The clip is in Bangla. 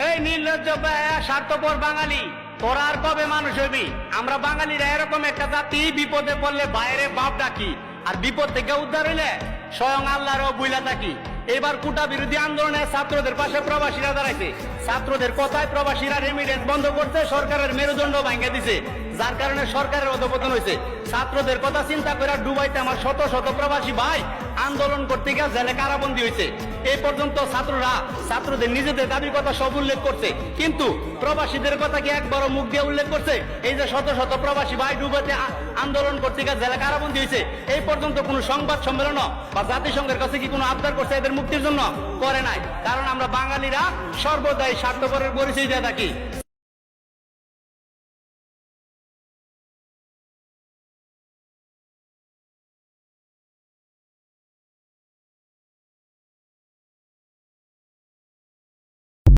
এই নির্লজ্জ স্বার্থপর বাঙালি, তোরা আর কবে মানুষ হইবি? আমরা বাঙালিরা এরকম একটা জাতি, বিপদে পড়লে বাইরে বাপ ডাকি, আর বিপদ থেকে উদ্ধার হইলে স্বয়ং আল্লাহরও বুইলা থাকি। এবার কোটা বিরোধী আন্দোলনে ছাত্রদের পাশে প্রবাসীরা দাঁড়াইছে। ছাত্রদের কথায় প্রবাসীরা রেমিডেন্স বন্ধ করতে সরকারের মেরুদণ্ড ভাঙিয়ে দিছে, যার কারণে সরকারের অধপতন হয়েছে। ছাত্রদের কথা চিন্তা করে দুবাইতে আমার শত শত প্রবাসী ভাই আন্দোলন করতে গিয়ে জেলে কারাবন্দী হয়েছে। এই পর্যন্ত ছাত্রদের নিজেদের দাবির কথা সব উল্লেখ করছে, কিন্তু প্রবাসীদের কথা কি একবারও মুখ দিয়ে উল্লেখ করছে? এই যে শত শত প্রবাসী ভাই দুবাইতে আন্দোলন করতে গিয়ে জেলে কারাবন্দী হয়েছে, এই পর্যন্ত কোনো সংবাদ সম্মেলন বা জাতিসংঘের কাছে কি কোনো আবদার করছে এদের মুক্তির জন্য? করে নাই। কারণ আমরা বাঙালিরা সর্বদাই স্বার্থপরের পরিচয় দিয়ে থাকি।